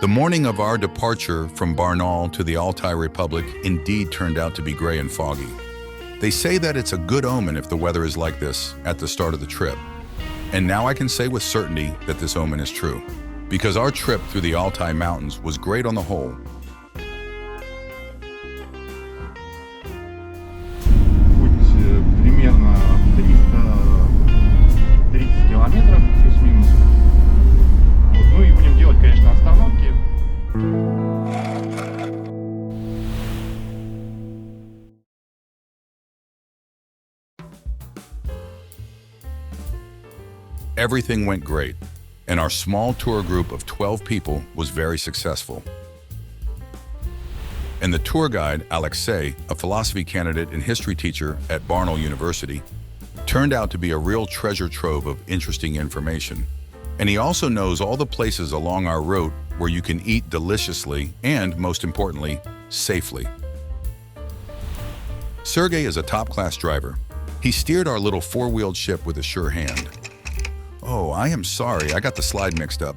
The morning of our departure from Barnaul to the Altai Republic indeed turned out to be gray and foggy. They say that it's a good omen if the weather is like this at the start of the trip. And now I can say with certainty that this omen is true, because our trip through the Altai Mountains was great on the whole. Примерно 330 километров, плюс-минус. Ну и будем делать, конечно, остановки. Everything went great, and our small tour group of 12 people was very successful. And the tour guide, Alexey, a philosophy candidate and history teacher at Barnaul University, turned out to be a real treasure trove of interesting information. And he also knows all the places along our route where you can eat deliciously and, most importantly, safely. Sergey is a top-class driver. He steered our little four-wheeled ship with a sure hand. Oh, I am sorry, I got the slide mixed up.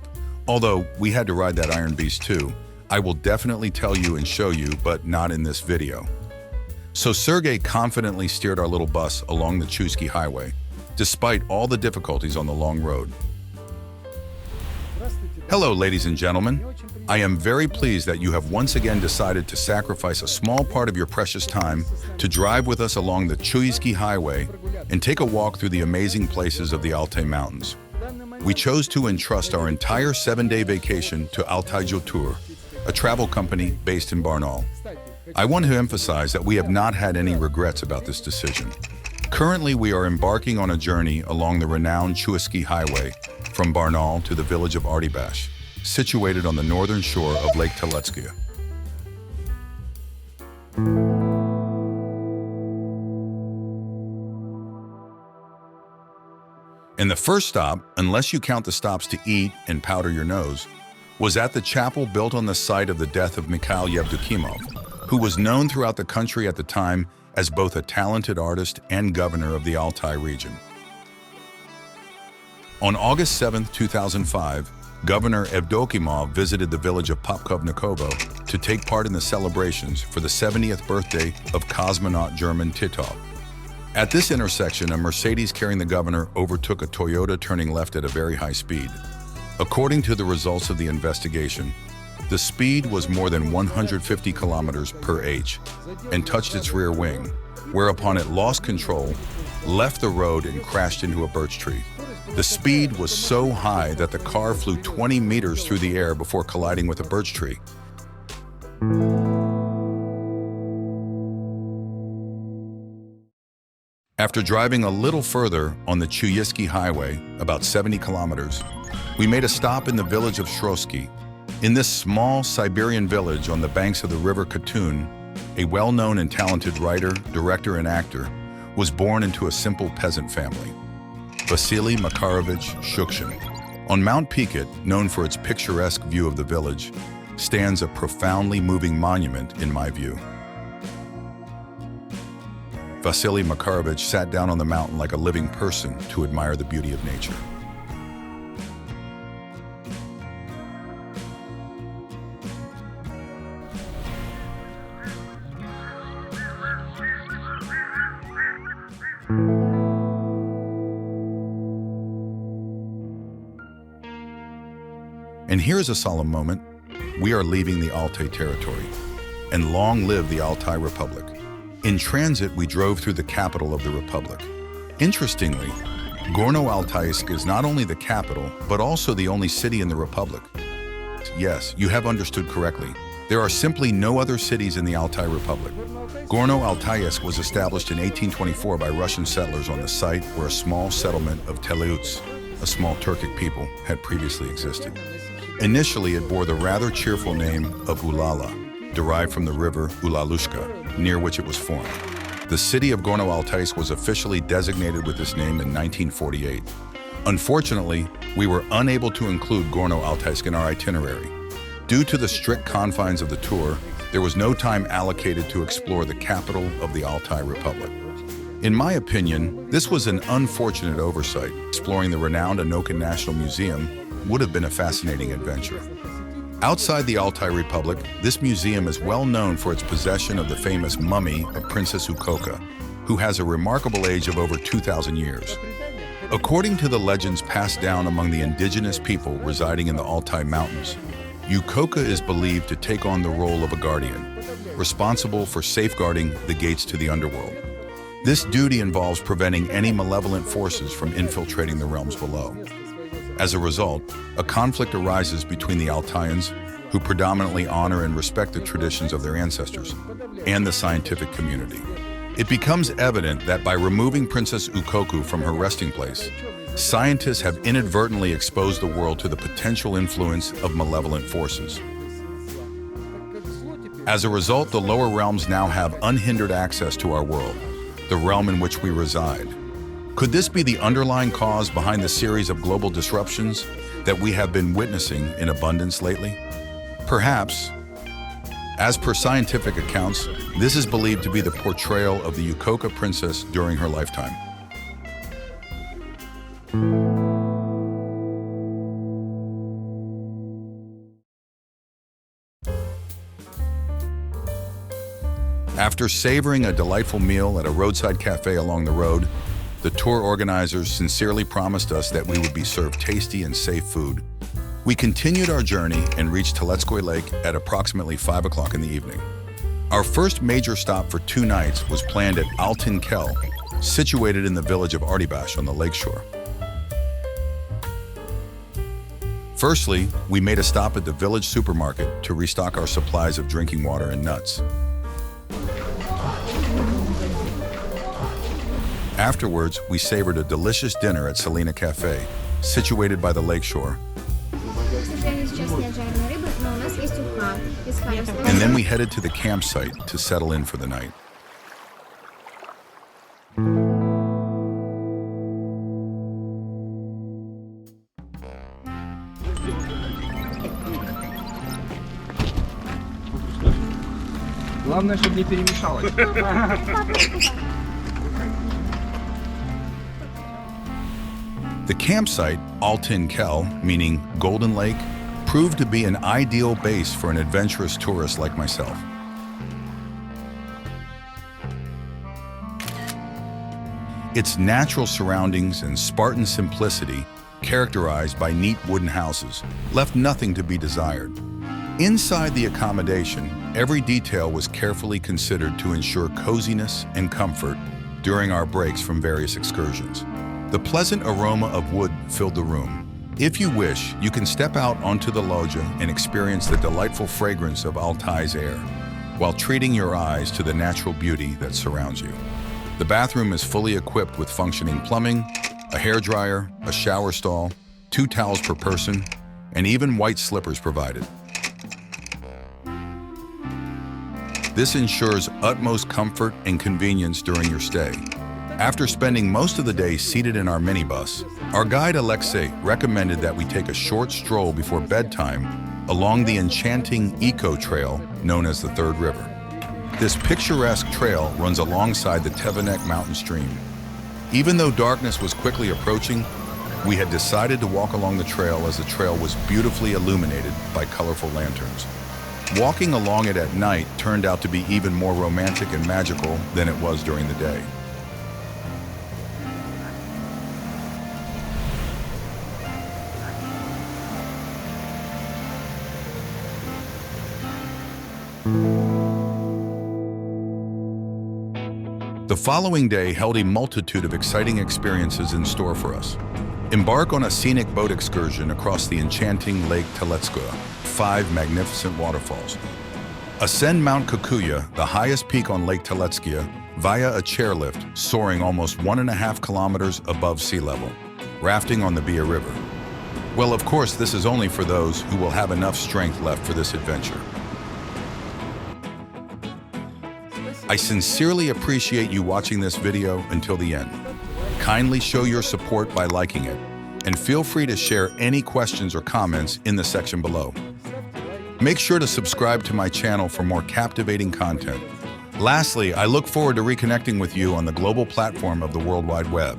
Although we had to ride that Iron Beast too. I will definitely tell you and show you, but not in this video. So Sergey confidently steered our little bus along the Chusky Highway, despite all the difficulties on the long road. Hello, ladies and gentlemen. I am very pleased that you have once again decided to sacrifice a small part of your precious time to drive with us along the Chusky Highway and take a walk through the amazing places of the Altai Mountains. We chose to entrust our entire 7-day vacation to Altaigiotur, a travel company based in Barnaul. I want to emphasize that we have not had any regrets about this decision. Currently, we are embarking on a journey along the renowned Chusky Highway from Barnaul to the village of Artybash, situated on the northern shore of Lake Teletskoye. And the first stop, unless you count the stops to eat and powder your nose, was at the chapel built on the site of the death of Mikhail Evdokimov, who was known throughout the country at the time as both a talented artist and governor of the Altai region. On August 7, 2005, Governor Evdokimov visited the village of Popkovnikovo to take part in the celebrations for the 70th birthday of cosmonaut German Titov. At this intersection, a Mercedes carrying the governor overtook a Toyota turning left at a very high speed. According to the results of the investigation, the speed was more than 150 kilometers per h and touched its rear wing, whereupon it lost control, left the road and crashed into a birch tree. The speed was so high that the car flew 20 meters through the air before colliding with a birch tree. After driving a little further on the Chusky Highway, about 70 kilometers, we made a stop in the village of Shrosky. In this small Siberian village on the banks of the river Katun, a well-known and talented writer, director, and actor was born into a simple peasant family. Vasiliy Shukshin. On Mount Peakit, known for its picturesque view of the village, stands a profoundly moving monument in my view. Vasiliy sat down on the mountain like a living person to admire the beauty of nature. And here's a solemn moment. We are leaving the Altai territory, and long live the Altai Republic. In transit, we drove through the capital of the Republic. Interestingly, Gorno-Altaysk is not only the capital, but also the only city in the Republic. Yes, you have understood correctly. There are simply no other cities in the Altai Republic. Gorno-Altaysk was established in 1824 by Russian settlers on the site where a small settlement of Teletskoe, a small Turkic people, had previously existed. Initially, it bore the rather cheerful name of Ulala, derived from the river Ulalushka, near which it was formed. The city of Gorno-Altaysk was officially designated with this name in 1948. Unfortunately, we were unable to include Gorno-Altaysk in our itinerary. Due to the strict confines of the tour, there was no time allocated to explore the capital of the Altai Republic. In my opinion, this was an unfortunate oversight. Exploring the renowned Ukoka National Museum would have been a fascinating adventure. Outside the Altai Republic, this museum is well known for its possession of the famous mummy of Princess Ukoka, who has a remarkable age of over 2,000 years. According to the legends passed down among the indigenous people residing in the Altai Mountains, Ukoka is believed to take on the role of a guardian, responsible for safeguarding the gates to the underworld. This duty involves preventing any malevolent forces from infiltrating the realms below. As a result, a conflict arises between the Altaians, who predominantly honor and respect the traditions of their ancestors, and the scientific community. It becomes evident that by removing Princess Ukoka from her resting place, scientists have inadvertently exposed the world to the potential influence of malevolent forces. As a result, the lower realms now have unhindered access to our world, the realm in which we reside. Could this be the underlying cause behind the series of global disruptions that we have been witnessing in abundance lately? Perhaps. As per scientific accounts, this is believed to be the portrayal of the Ukoka princess during her lifetime. After savoring a delightful meal at a roadside cafe along the road, the tour organizers sincerely promised us that we would be served tasty and safe food. We continued our journey and reached Teletskoye Lake at approximately 5 o'clock in the evening. Our first major stop for 2 nights was planned at Altyn-Kel, situated in the village of Artybash on the lakeshore. Firstly, we made a stop at the village supermarket to restock our supplies of drinking water and nuts. Afterwards, we savored a delicious dinner at Selina Cafe, situated by the lakeshore. And then we headed to the campsite to settle in for the night. Главное, чтобы не перемешалось. The campsite, Altyn-Kel, meaning Golden Lake, proved to be an ideal base for an adventurous tourist like myself. Its natural surroundings and Spartan simplicity, characterized by neat wooden houses, left nothing to be desired. Inside the accommodation, every detail was carefully considered to ensure coziness and comfort during our breaks from various excursions. The pleasant aroma of wood filled the room. If you wish, you can step out onto the loggia and experience the delightful fragrance of Altai's air, while treating your eyes to the natural beauty that surrounds you. The bathroom is fully equipped with functioning plumbing, a hairdryer, a shower stall, 2 towels per person, and even white slippers provided. This ensures utmost comfort and convenience during your stay. After spending most of the day seated in our minibus, our guide Alexey recommended that we take a short stroll before bedtime along the enchanting eco trail known as the Third River. This picturesque trail runs alongside the Teletskoye mountain stream. Even though darkness was quickly approaching, we had decided to walk along the trail as the trail was beautifully illuminated by colorful lanterns. Walking along it at night turned out to be even more romantic and magical than it was during the day. The following day held a multitude of exciting experiences in store for us. Embark on a scenic boat excursion across the enchanting Lake Teletskoye, 5 magnificent waterfalls. Ascend Mount Kukuya, the highest peak on Lake Teletskoye, via a chairlift soaring almost 1.5 kilometers above sea level, rafting on the Bia River. Well, of course, this is only for those who will have enough strength left for this adventure. I sincerely appreciate you watching this video until the end. Kindly show your support by liking it, and feel free to share any questions or comments in the section below. Make sure to subscribe to my channel for more captivating content. Lastly, I look forward to reconnecting with you on the global platform of the World Wide Web.